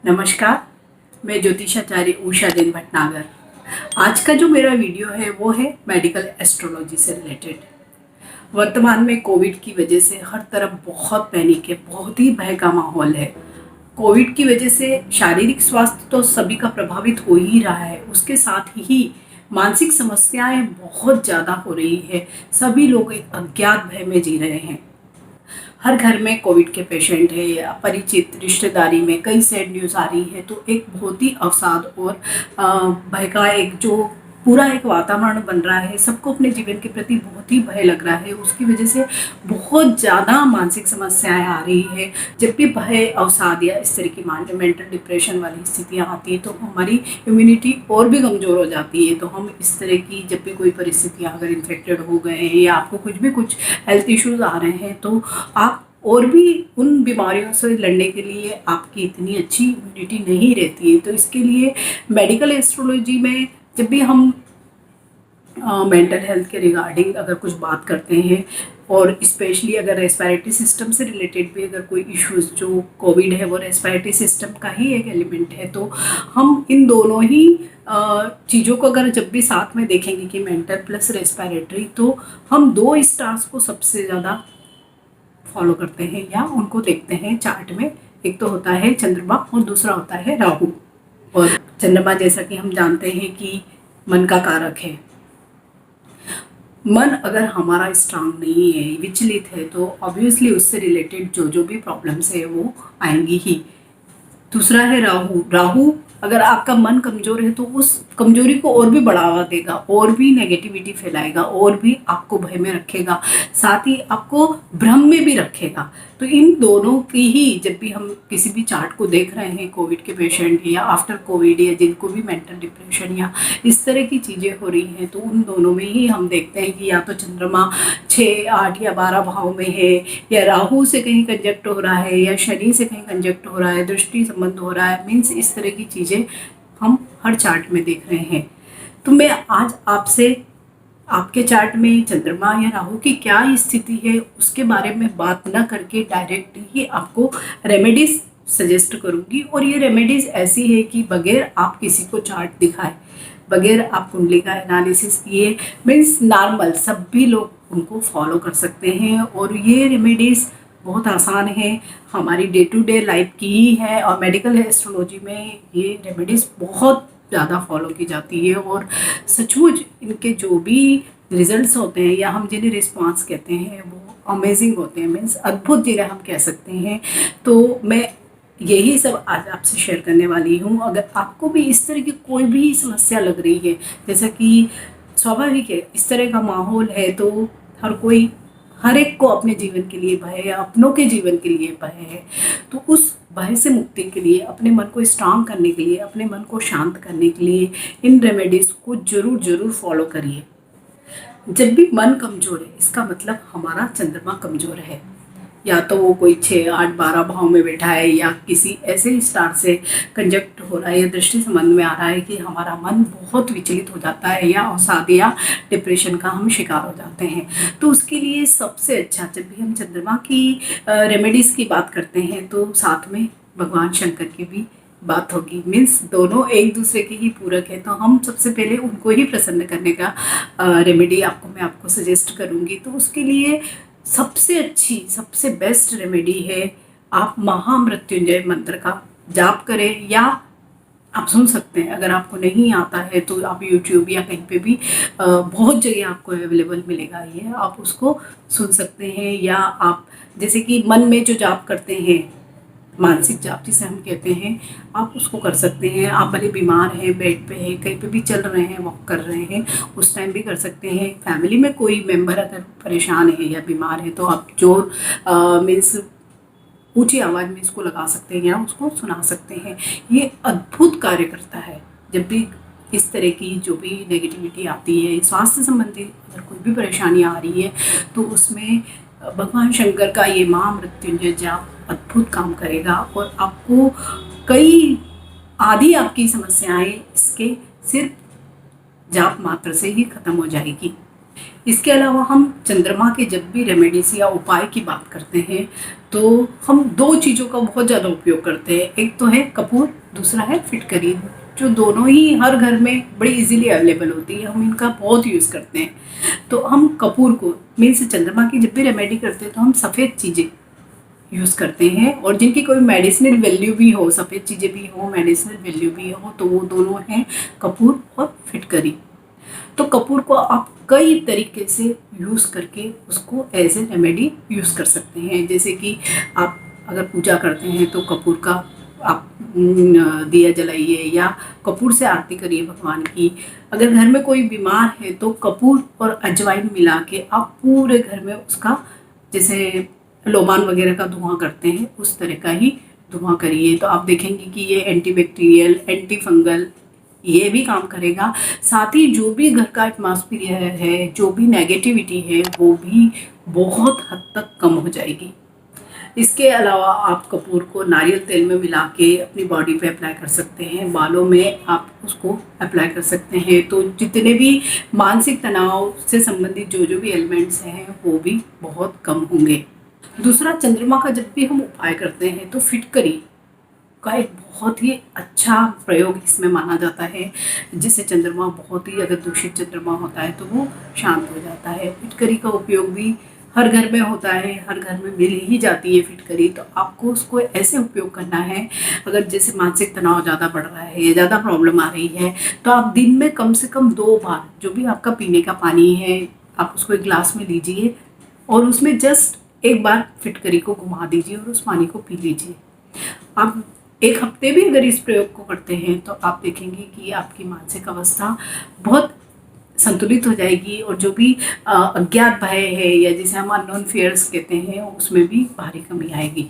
नमस्कार। मैं ज्योतिषाचार्य उषा जैन भटनागर। आज का जो मेरा वीडियो है वो है मेडिकल एस्ट्रोलॉजी से रिलेटेड। वर्तमान में कोविड की वजह से हर तरफ बहुत पैनिक है, बहुत ही भय का माहौल है। कोविड की वजह से शारीरिक स्वास्थ्य तो सभी का प्रभावित हो ही रहा है, उसके साथ ही मानसिक समस्याएं बहुत ज़्यादा हो रही है। सभी लोग एक अज्ञात भय में जी रहे हैं। हर घर में कोविड के पेशेंट है या परिचित रिश्तेदारी में कई सैड न्यूज़ आ रही है, तो एक बहुत ही अवसाद और भय का एक जो पूरा एक वातावरण बन रहा है। सबको अपने जीवन के प्रति बहुत ही भय लग रहा है, उसकी वजह से बहुत ज़्यादा मानसिक समस्याएं आ रही है। जब भी भय, अवसाद या इस तरह की मेंटल डिप्रेशन वाली स्थितियाँ आती है तो हमारी इम्यूनिटी और भी कमज़ोर हो जाती है। तो हम इस तरह की जब भी कोई परिस्थितियाँ, अगर इन्फेक्टेड हो गए हैं या आपको कुछ हेल्थ इश्यूज आ रहे हैं, तो आप और भी उन बीमारियों से लड़ने के लिए आपकी इतनी अच्छी इम्यूनिटी नहीं रहती है। तो इसके लिए मेडिकल एस्ट्रोलॉजी में जब भी हम मेंटल हेल्थ के रिगार्डिंग अगर कुछ बात करते हैं, और स्पेशली अगर रेस्पिरेटरी सिस्टम से रिलेटेड भी अगर कोई इश्यूज, जो कोविड है वो रेस्पिरेटरी सिस्टम का ही एक एलिमेंट है, तो हम इन दोनों ही चीज़ों को अगर जब भी साथ में देखेंगे कि मेंटल प्लस रेस्पिरेटरी, तो हम दो स्टार्स को सबसे ज़्यादा फॉलो करते हैं या उनको देखते हैं चार्ट में। एक तो होता है चंद्रमा और दूसरा होता है राहु। और चंद्रमा, जैसा कि हम जानते हैं कि मन का कारक है। मन अगर हमारा स्ट्रांग नहीं है, विचलित है, तो ऑब्वियसली उससे रिलेटेड जो जो भी प्रॉब्लम्स है वो आएंगी ही। दूसरा है राहु। राहु अगर आपका मन कमजोर है तो उस कमजोरी को और भी बढ़ावा देगा, और भी नेगेटिविटी फैलाएगा, और भी आपको भय में रखेगा, साथ ही आपको भ्रम में भी रखेगा। तो इन दोनों की ही जब भी हम किसी भी चार्ट को देख रहे हैं, कोविड के पेशेंट या आफ्टर कोविड या जिनको भी मेंटल डिप्रेशन या इस तरह की चीज़ें हो रही हैं, तो उन दोनों में ही हम देखते हैं कि या तो चंद्रमा 6, 8 या 12 भाव में है, या राहु से कहीं कंजक्ट हो रहा है, या शनि से कहीं कंजक्ट हो रहा है, दृष्टि संबंध हो रहा है। मीन्स इस तरह की चीज़ें हम हर चार्ट में देख रहे हैं। तो मैं आज आपसे आपके चार्ट में चंद्रमा या राहु की क्या स्थिति है उसके बारे में बात न करके डायरेक्ट ही आपको रेमेडीज सजेस्ट करूंगी। और ये रेमेडीज ऐसी है कि बगैर आप किसी को चार्ट दिखाए, बगैर आप कुंडली का एनालिसिस किए, मीन्स नॉर्मल सभी लोग उनको फॉलो कर सकते हैं। और ये रेमेडीज बहुत आसान है, हमारी डे टू डे लाइफ की ही है, और मेडिकल एस्ट्रोलॉजी में ये रेमेडीज़ बहुत ज़्यादा फॉलो की जाती है। और सचमुच इनके जो भी रिजल्ट्स होते हैं, या हम जिन्हें रिस्पॉन्स कहते हैं, वो अमेजिंग होते हैं। मीन्स अद्भुत जिन्हें हम कह सकते हैं। तो मैं यही सब आज आपसे शेयर करने वाली हूँ। अगर आपको भी इस तरह की कोई भी समस्या लग रही है, जैसा कि स्वाभाविक है इस तरह का माहौल है, तो हर एक को अपने जीवन के लिए भय है, अपनों के जीवन के लिए भय है। तो उस भय से मुक्ति के लिए, अपने मन को स्ट्रांग करने के लिए, अपने मन को शांत करने के लिए इन रेमेडीज को जरूर जरूर फॉलो करिए। जब भी मन कमजोर है, इसका मतलब हमारा चंद्रमा कमजोर है। या तो वो कोई 6, 8, 12 भाव में बैठा है, या किसी ऐसे स्टार से कंजक्ट हो रहा है, या दृष्टि संबंध में आ रहा है कि हमारा मन बहुत विचलित हो जाता है, या अवसाद या डिप्रेशन का हम शिकार हो जाते हैं। तो उसके लिए सबसे अच्छा, जब भी हम चंद्रमा की रेमेडीज़ की बात करते हैं, तो साथ में भगवान शंकर की भी बात होगी। मीन्स दोनों एक दूसरे के ही पूरक है। तो हम सबसे पहले उनको ही प्रसन्न करने का रेमेडी मैं आपको सजेस्ट करूँगी। तो उसके लिए सबसे अच्छी, सबसे बेस्ट रेमेडी है, आप महामृत्युंजय मंत्र का जाप करें, या आप सुन सकते हैं। अगर आपको नहीं आता है तो आप यूट्यूब या कहीं पे भी बहुत जगह आपको अवेलेबल मिलेगा, ये आप उसको सुन सकते हैं। या आप जैसे कि मन में जो जाप करते हैं, मानसिक जाप जिसे हम कहते हैं, आप उसको कर सकते हैं। आप भले बीमार हैं, बेड पे हैं, कहीं पे भी चल रहे हैं, वॉक कर रहे हैं, उस टाइम भी कर सकते हैं। फैमिली में कोई मेंबर अगर परेशान है या बीमार है, तो आप जोर मीन्स ऊंची आवाज़ में इसको लगा सकते हैं या उसको सुना सकते हैं। ये अद्भुत कार्य करता है। जब भी इस तरह की जो भी नेगेटिविटी आती है, स्वास्थ्य संबंधी अगर कोई भी परेशानी आ रही है, तो उसमें भगवान शंकर का ये महामृत्युंजय जाप अद्भुत काम करेगा। और आपको कई आधी आपकी समस्याएं इसके सिर्फ जाप मात्र से ही खत्म हो जाएगी। इसके अलावा हम चंद्रमा के जब भी रेमेडीज या उपाय की बात करते हैं तो हम दो चीज़ों का बहुत ज़्यादा उपयोग करते हैं। एक तो है कपूर, दूसरा है फिटकरी, जो दोनों ही हर घर में बड़ी इजीली अवेलेबल होती है। हम इनका बहुत यूज़ करते हैं। तो हम कपूर को मीन्स चंद्रमा की जब भी रेमेडी करते हैं तो हम सफ़ेद चीज़ें यूज़ करते हैं, और जिनकी कोई मेडिसिनल वैल्यू भी हो, सफ़ेद चीज़ें भी हो, मेडिसिनल वैल्यू भी हो, तो वो दोनों हैं कपूर और फिटकरी। तो कपूर को आप कई तरीके से यूज़ करके उसको एज ए रेमेडी यूज़ कर सकते हैं। जैसे कि आप अगर पूजा करते हैं तो कपूर का आप दिया जलाइए या कपूर से आरती करिए भगवान की। अगर घर में कोई बीमार है तो कपूर और अजवाइन मिला के आप पूरे घर में उसका, जैसे लोबान वगैरह का धुआं करते हैं उस तरह का ही धुआं करिए। तो आप देखेंगे कि ये एंटीबैक्टीरियल, एंटी फंगल ये भी काम करेगा। साथ ही जो भी घर का एटमॉस्फेयर है, जो भी नेगेटिविटी है, वो भी बहुत हद तक कम हो जाएगी। इसके अलावा आप कपूर को नारियल तेल में मिला के अपनी बॉडी पे अप्लाई कर सकते हैं, बालों में आप उसको अप्लाई कर सकते हैं। तो जितने भी मानसिक तनाव से संबंधित जो जो भी एलिमेंट्स हैं वो भी बहुत कम होंगे। दूसरा, चंद्रमा का जब भी हम उपाय करते हैं तो फिटकरी का एक बहुत ही अच्छा प्रयोग इसमें माना जाता है, जिससे चंद्रमा बहुत ही, अगर दूषित चंद्रमा होता है तो वो शांत हो जाता है। फिटकरी का उपयोग भी हर घर में होता है, हर घर में मिल ही जाती है फिटकरी। तो आपको उसको ऐसे उपयोग करना है, अगर जैसे मानसिक तनाव ज़्यादा बढ़ रहा है या ज़्यादा प्रॉब्लम आ रही है तो आप दिन में कम से कम 2 बार जो भी आपका पीने का पानी है आप उसको एक ग्लास में लीजिए और उसमें जस्ट एक बार फिटकरी को घुमा दीजिए और उस पानी को पी लीजिए। आप 1 हफ्ते भी अगर इस प्रयोग को करते हैं तो आप देखेंगे कि आपकी मानसिक अवस्था बहुत संतुलित हो जाएगी, और जो भी अज्ञात भय है या जिसे हम अननोन फियर्स कहते हैं उसमें भी भारी कमी आएगी।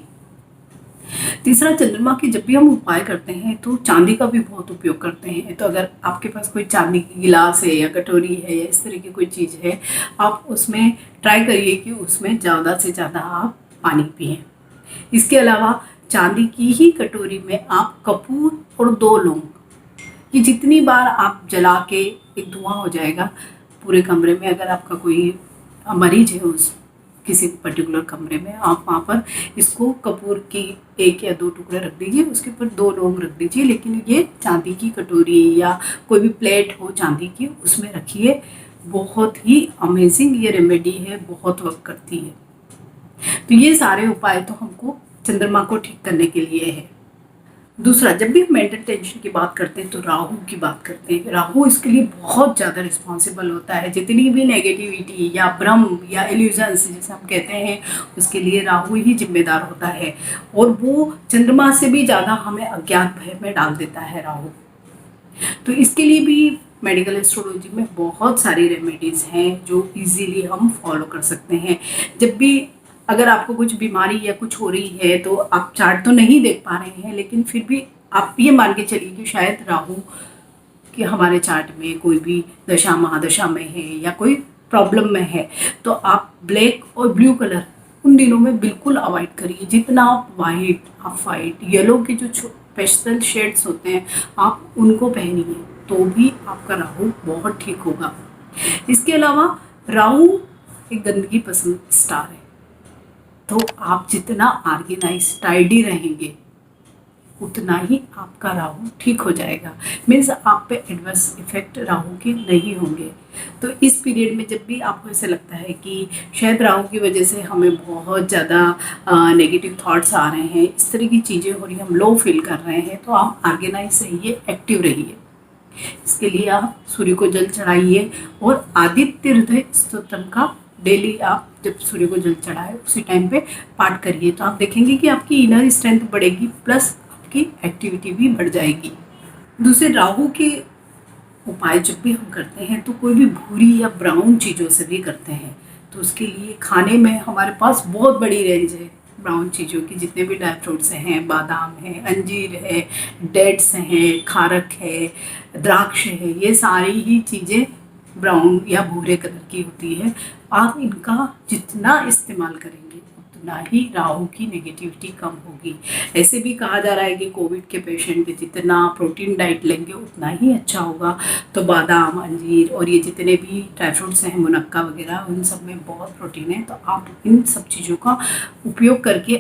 तीसरा, चंद्रमा की जब भी हम उपाय करते हैं तो चांदी का भी बहुत उपयोग करते हैं। तो अगर आपके पास कोई चांदी की गिलास है या कटोरी है या इस तरह की कोई चीज़ है, आप उसमें ट्राई करिए कि उसमें ज़्यादा से ज़्यादा आप पानी पिएं। इसके अलावा चांदी की ही कटोरी में आप कपूर और 2 लौंग, ये जितनी बार आप जला के एक धुआं हो जाएगा पूरे कमरे में। अगर आपका कोई मरीज है उस किसी पर्टिकुलर कमरे में, आप वहाँ पर इसको कपूर की 1 या 2 टुकड़े रख दीजिए, उसके ऊपर 2 लौंग रख दीजिए, लेकिन ये चांदी की कटोरी या कोई भी प्लेट हो चांदी की उसमें रखिए। बहुत ही अमेजिंग ये रेमेडी है, बहुत वर्क करती है। तो ये सारे उपाय तो हमको चंद्रमा को ठीक करने के लिए है। दूसरा, जब भी हम मेंटल टेंशन की बात करते हैं तो राहु की बात करते हैं। राहु इसके लिए बहुत ज़्यादा रिस्पॉन्सिबल होता है। जितनी भी नेगेटिविटी या भ्रम या इल्यूजन्स जैसे हम कहते हैं, उसके लिए राहु ही जिम्मेदार होता है, और वो चंद्रमा से भी ज़्यादा हमें अज्ञात भय में डाल देता है राहु। तो इसके लिए भी मेडिकल एस्ट्रोलॉजी में बहुत सारी रेमेडीज़ हैं जो इजीली हम फॉलो कर सकते हैं। जब भी अगर आपको कुछ बीमारी या कुछ हो रही है तो आप चार्ट तो नहीं देख पा रहे हैं, लेकिन फिर भी आप ये मान के चलिए कि शायद राहु कि हमारे चार्ट में कोई भी दशा महादशा में है या कोई प्रॉब्लम में है, तो आप ब्लैक और ब्लू कलर उन दिनों में बिल्कुल अवॉइड करिए। जितना आप वाइट, आप वाइट, येलो के जो पेस्टल शेड्स होते हैं आप उनको पहनिए, तो भी आपका राहु बहुत ठीक होगा। इसके अलावा राहु एक गंदगी पसंद स्टार है, तो आप जितना ऑर्गेनाइज टाइडी रहेंगे उतना ही आपका राहु ठीक हो जाएगा। मीन्स आप पे एडवर्स इफेक्ट राहु के नहीं होंगे। तो इस पीरियड में जब भी आपको ऐसा लगता है कि शायद राहु की वजह से हमें बहुत ज़्यादा नेगेटिव थॉट्स आ रहे हैं, इस तरह की चीज़ें हो रही हैं, हम लो फील कर रहे हैं, तो आप ऑर्गेनाइज रहिए, एक्टिव रहिए। इसके लिए आप सूर्य को जल चढ़ाइए और आदित्य हृदय स्तोत्रम का डेली आप जब सूर्य को जल चढ़ाए उसी टाइम पे पाठ करिए, तो आप देखेंगे कि आपकी इनर स्ट्रेंथ बढ़ेगी, प्लस आपकी एक्टिविटी भी बढ़ जाएगी। दूसरे, राहु के उपाय जब भी हम करते हैं तो कोई भी भूरी या ब्राउन चीज़ों से भी करते हैं। तो उसके लिए खाने में हमारे पास बहुत बड़ी रेंज है ब्राउन चीज़ों की। जितने भी ड्राई फ्रूट्स हैं, बादाम है, अंजीर है, डेट्स हैं, खारक है, द्राक्ष है, ये सारी ही चीज़ें ब्राउन या भूरे कलर की होती है। आप इनका जितना इस्तेमाल करेंगे उतना ही राहु की नेगेटिविटी कम होगी। ऐसे भी कहा जा रहा है कि कोविड के पेशेंट जितना प्रोटीन डाइट लेंगे उतना ही अच्छा होगा। तो बादाम, अंजीर और ये जितने भी ड्राई फ्रूट्स हैं, मुनक्का वगैरह, उन सब में बहुत प्रोटीन है। तो आप इन सब चीज़ों का उपयोग करके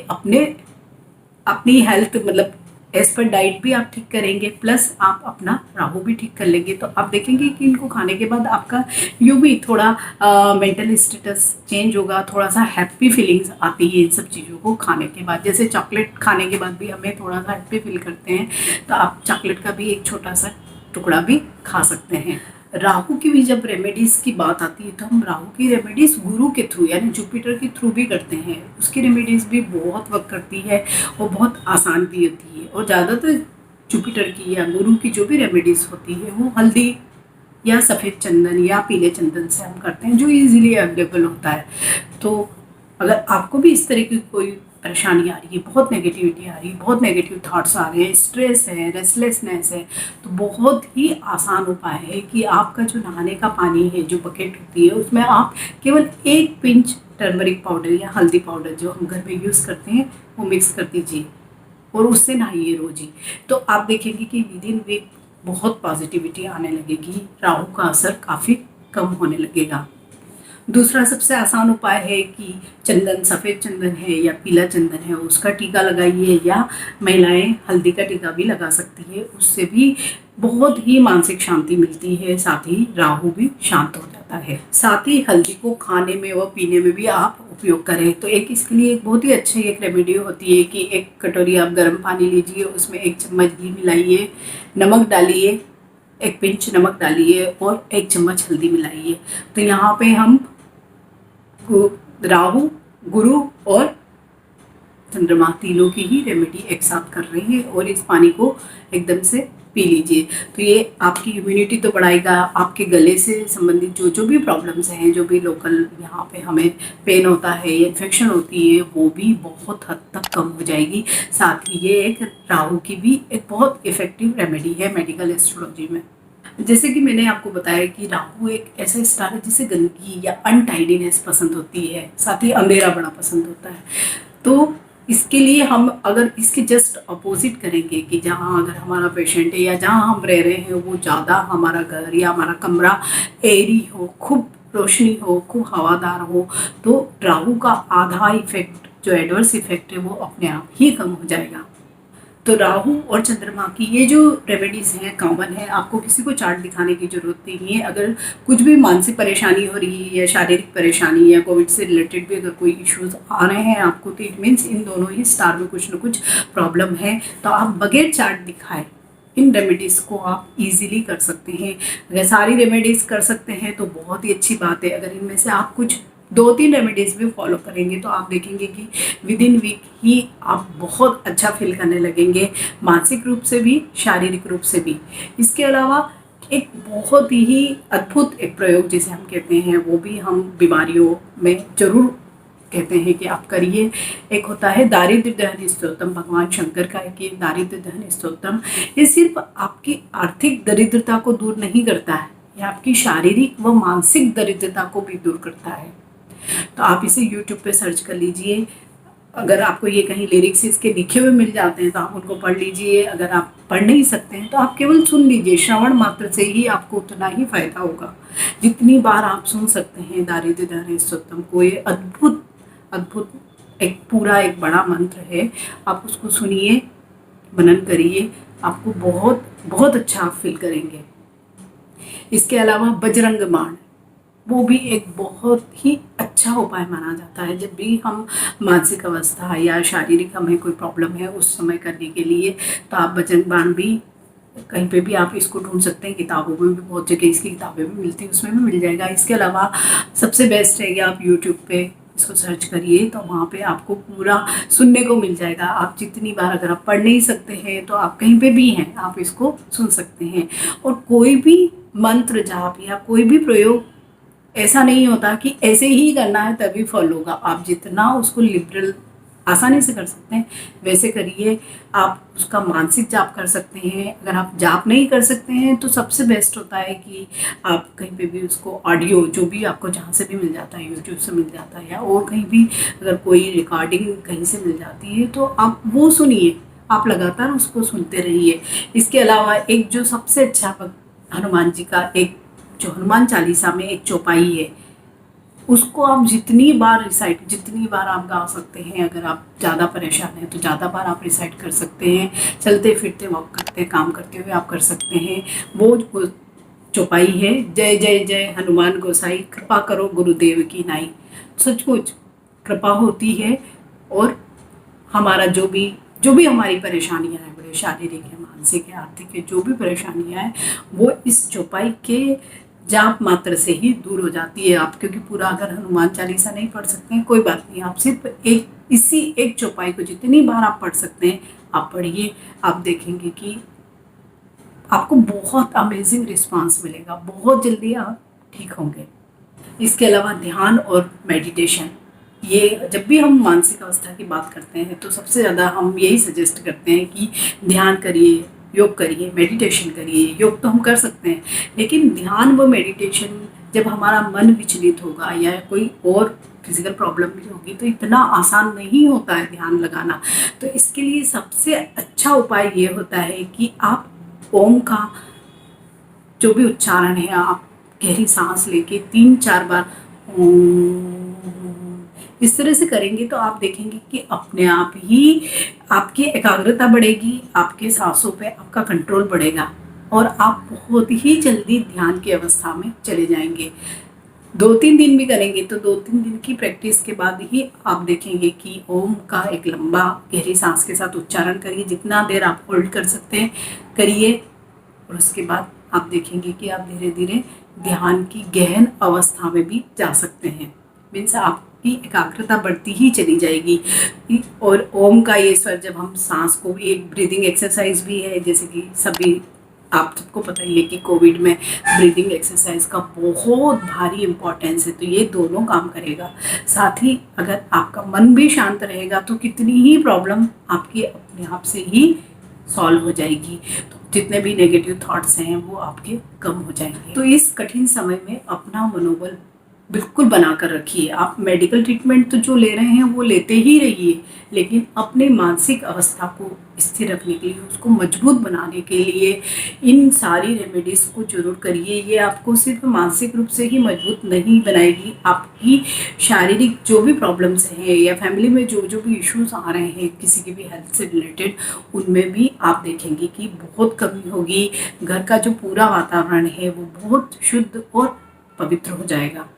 अपनी हेल्थ मतलब एज पर डाइट भी आप ठीक करेंगे, प्लस आप अपना राहु भी ठीक कर लेंगे। तो आप देखेंगे कि इनको खाने के बाद आपका यूँ भी थोड़ा मेंटल स्टेटस चेंज होगा, थोड़ा सा हैप्पी फीलिंग्स आती है इन सब चीज़ों को खाने के बाद। जैसे चॉकलेट खाने के बाद भी हमें थोड़ा सा हैप्पी फील करते हैं, तो आप चॉकलेट का भी एक छोटा सा टुकड़ा भी खा सकते हैं। राहु की भी जब रेमेडीज़ की बात आती है तो हम राहु की रेमेडीज़ गुरु के थ्रू यानी जुपिटर के थ्रू भी करते हैं। उसकी रेमेडीज़ भी बहुत वर्क करती है और बहुत आसान भी होती है। और ज़्यादातर जुपिटर की या गुरु की जो भी रेमेडीज़ होती है वो हल्दी या सफ़ेद चंदन या पीले चंदन से हम करते हैं, जो इजीली अवेलेबल होता है। तो अगर आपको भी इस तरह की कोई परेशानी आ रही है, बहुत नेगेटिविटी आ रही है, बहुत नेगेटिव थॉट्स आ रहे हैं, स्ट्रेस है, रेस्टलेसनेस है, तो बहुत ही आसान उपाय है कि आपका जो नहाने का पानी है, जो बकेट होती है, उसमें आप केवल 1 पिंच टर्मरिक पाउडर या हल्दी पाउडर जो हम घर में यूज़ करते हैं वो मिक्स कर दीजिए और उससे नहाइए रोज़ ही। तो आप देखेंगे कि विद इन वीक बहुत पॉजिटिविटी आने लगेगी, राहु का असर काफ़ी कम होने लगेगा। दूसरा सबसे आसान उपाय है कि चंदन, सफ़ेद चंदन है या पीला चंदन है, उसका टीका लगाइए, या महिलाएं हल्दी का टीका भी लगा सकती है। उससे भी बहुत ही मानसिक शांति मिलती है, साथ ही राहु भी शांत हो जाता है। साथ ही हल्दी को खाने में व पीने में भी आप उपयोग करें तो एक इसके लिए एक बहुत ही अच्छी एक रेमेडी होती है कि 1 कटोरी आप गर्म पानी लीजिए, उसमें 1 चम्मच घी मिलाइए, नमक डालिए, 1 पिंच नमक डालिए और 1 चम्मच हल्दी मिलाइए। तो यहाँ पे हम राहु, गुरु और चंद्रमा तीनों की ही रेमेडी एक साथ कर रहे हैं और इस पानी को एकदम से पी लीजिए। तो ये आपकी इम्यूनिटी तो बढ़ाएगा, आपके गले से संबंधित जो जो भी प्रॉब्लम्स हैं, जो भी लोकल यहाँ पे हमें पेन होता है या इन्फेक्शन होती है, वो भी बहुत हद तक कम हो जाएगी। साथ ही ये एक राहु की भी एक बहुत इफ़ेक्टिव रेमेडी है मेडिकल एस्ट्रोलॉजी में। जैसे कि मैंने आपको बताया कि राहु एक ऐसा स्टार है जिसे गंदगी या अनटाइडीनेस पसंद होती है, साथ ही अंधेरा बड़ा पसंद होता है। तो इसके लिए हम अगर इसके जस्ट अपोजिट करेंगे कि जहाँ अगर हमारा पेशेंट है या जहाँ हम रह रहे हैं वो ज़्यादा हमारा घर या हमारा कमरा एयरी हो, खूब रोशनी हो, खूब हवादार हो, तो राहु का आधा इफेक्ट जो एडवर्स इफेक्ट है वो अपने आप ही कम हो जाएगा। तो राहु और चंद्रमा की ये जो रेमेडीज़ हैं कॉमन है, आपको किसी को चार्ट दिखाने की ज़रूरत नहीं है। अगर कुछ भी मानसिक परेशानी हो रही है या शारीरिक परेशानी या कोविड से रिलेटेड भी अगर कोई इश्यूज आ रहे हैं आपको, तो इट मीन्स इन दोनों ही स्टार में कुछ ना कुछ प्रॉब्लम है। तो आप बगैर चार्ट दिखाए इन रेमेडीज़ को आप इजीली कर सकते हैं। अगर सारी रेमेडीज़ कर सकते हैं तो बहुत ही अच्छी बात है। अगर इनमें से आप कुछ 2-3 रेमेडीज़ भी फॉलो करेंगे तो आप देखेंगे कि विद इन वीक ही आप बहुत अच्छा फील करने लगेंगे, मानसिक रूप से भी, शारीरिक रूप से भी। इसके अलावा एक बहुत ही अद्भुत एक प्रयोग जिसे हम कहते हैं, वो भी हम बीमारियों में ज़रूर कहते हैं कि आप करिए। एक होता है दारिद्र्य दहन स्तोत्रम, भगवान शंकर का है कि दारिद्र्य दहन स्तोत्रम। ये सिर्फ आपकी आर्थिक दरिद्रता को दूर नहीं करता है, ये आपकी शारीरिक व मानसिक दरिद्रता को भी दूर करता है। तो आप इसे YouTube पे सर्च कर लीजिए। अगर आपको ये कहीं लिरिक्स इसके लिखे हुए मिल जाते हैं तो आप उनको पढ़ लीजिए। अगर आप पढ़ नहीं सकते हैं तो आप केवल सुन लीजिए, श्रवण मात्र से ही आपको उतना ही फायदा होगा जितनी बार आप सुन सकते हैं दारिद्र्य दहन स्तोत्रम को। ये अद्भुत अद्भुत एक पूरा एक बड़ा मंत्र है, आप उसको सुनिए, मनन करिए, आपको बहुत बहुत अच्छा आप फील करेंगे। इसके अलावा बजरंग बाण, वो भी एक बहुत ही अच्छा उपाय माना जाता है जब भी हम मानसिक अवस्था या शारीरिक हमें कोई प्रॉब्लम है उस समय करने के लिए। तो आप बजरंग बाण भी कहीं पे भी आप इसको ढूंढ सकते हैं, किताबों में भी बहुत जगह इसकी किताबें भी मिलती हैं, उसमें भी मिल जाएगा। इसके अलावा सबसे बेस्ट है कि आप यूट्यूब पे इसको सर्च करिए तो वहाँ पे आपको पूरा सुनने को मिल जाएगा। आप जितनी बार, अगर आप पढ़ नहीं सकते हैं तो आप कहीं पे भी हैं आप इसको सुन सकते हैं। और कोई भी मंत्र जाप या कोई भी प्रयोग ऐसा नहीं होता कि ऐसे ही करना है तभी फल होगा। आप जितना उसको लिबरल आसानी से कर सकते हैं वैसे करिए। आप उसका मानसिक जाप कर सकते हैं। अगर आप जाप नहीं कर सकते हैं तो सबसे बेस्ट होता है कि आप कहीं पे भी उसको ऑडियो, जो भी आपको जहाँ से भी मिल जाता है, यूट्यूब से मिल जाता है या और कहीं भी अगर कोई रिकॉर्डिंग कहीं से मिल जाती है तो आप वो सुनिए, आप लगातार उसको सुनते रहिए। इसके अलावा एक जो सबसे अच्छा हनुमान जी का एक जो हनुमान चालीसा में एक चौपाई है, उसको आप जितनी बार रिसाइट, जितनी बार आप गा सकते हैं। अगर आप ज़्यादा परेशान हैं तो ज़्यादा बार आप रिसाइट कर सकते हैं। चलते फिरते, वॉक करते, काम करते हुए आप कर सकते हैं। वो चौपाई है, जय जय जय हनुमान गोसाई, कृपा करो गुरुदेव की नाई। सचमुच कृपा होती है और हमारा जो भी हमारी परेशानियां हैं, बड़े शारीरिक है, मानसिक है, आर्थिक है, जो भी परेशानियां हैं वो इस चौपाई के जाप मात्र से ही दूर हो जाती है। आप क्योंकि पूरा अगर हनुमान चालीसा नहीं पढ़ सकते हैं कोई बात नहीं, आप सिर्फ इसी एक चौपाई को जितनी बार आप पढ़ सकते हैं आप पढ़िए। आप देखेंगे कि आपको बहुत अमेजिंग रिस्पांस मिलेगा, बहुत जल्दी आप ठीक होंगे। इसके अलावा ध्यान और मेडिटेशन, ये जब भी हम मानसिक अवस्था की बात करते हैं तो सबसे ज़्यादा हम यही सजेस्ट करते हैं कि ध्यान करिए, योग करिए, मेडिटेशन करिए। योग तो हम कर सकते हैं लेकिन ध्यान व मेडिटेशन जब हमारा मन विचलित होगा या कोई और फिजिकल प्रॉब्लम भी होगी तो इतना आसान नहीं होता है ध्यान लगाना। तो इसके लिए सबसे अच्छा उपाय ये होता है कि आप ओम का जो भी उच्चारण है, आप गहरी सांस लेके 3-4 बार इस तरह से करेंगे तो आप देखेंगे कि अपने आप ही आपकी एकाग्रता बढ़ेगी, आपके सांसों पे आपका कंट्रोल बढ़ेगा और आप बहुत ही जल्दी ध्यान की अवस्था में चले जाएंगे। 2-3 दिन भी करेंगे तो 2-3 दिन की प्रैक्टिस के बाद ही आप देखेंगे कि ओम का एक लंबा गहरी सांस के साथ उच्चारण करिए, जितना देर आप होल्ड कर सकते हैं करिए और उसके बाद आप देखेंगे कि आप धीरे धीरे ध्यान की गहन अवस्था में भी जा सकते हैं। मीन्स आपकी एकाग्रता बढ़ती ही चली जाएगी। और ओम का ये स्वर जब हम सांस को, एक ब्रीदिंग एक्सरसाइज भी है, जैसे कि सभी आप सबको पता ही है कि कोविड में ब्रीदिंग एक्सरसाइज का बहुत भारी इम्पोर्टेंस है, तो ये दोनों काम करेगा। साथ ही अगर आपका मन भी शांत रहेगा तो कितनी ही प्रॉब्लम आपकी अपने आप से ही सॉल्व हो जाएगी। तो जितने भी नेगेटिव थॉट्स हैं वो आपके कम हो जाएंगे। तो इस कठिन समय में अपना मनोबल बिल्कुल बना कर रखिए। आप मेडिकल ट्रीटमेंट तो जो ले रहे हैं वो लेते ही रहिए, लेकिन अपने मानसिक अवस्था को स्थिर रखने के लिए, उसको मजबूत बनाने के लिए इन सारी रेमेडीज़ को जरूर करिए। ये आपको सिर्फ मानसिक रूप से ही मजबूत नहीं बनाएगी, आपकी शारीरिक जो भी प्रॉब्लम्स हैं या फैमिली में जो भी इश्यूज आ रहे हैं किसी की भी हेल्थ से रिलेटेड, उनमें भी आप देखेंगे कि बहुत कमी होगी। घर का जो पूरा वातावरण है वो बहुत शुद्ध और पवित्र हो जाएगा।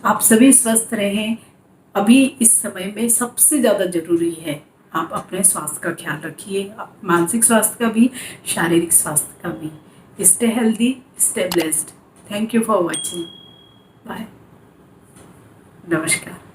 आप सभी स्वस्थ रहें। अभी इस समय में सबसे ज़्यादा ज़रूरी है आप अपने स्वास्थ्य का ख्याल रखिए, मानसिक स्वास्थ्य का भी, शारीरिक स्वास्थ्य का भी। Stay healthy, stay blessed. Thank you for watching. Bye, नमस्कार।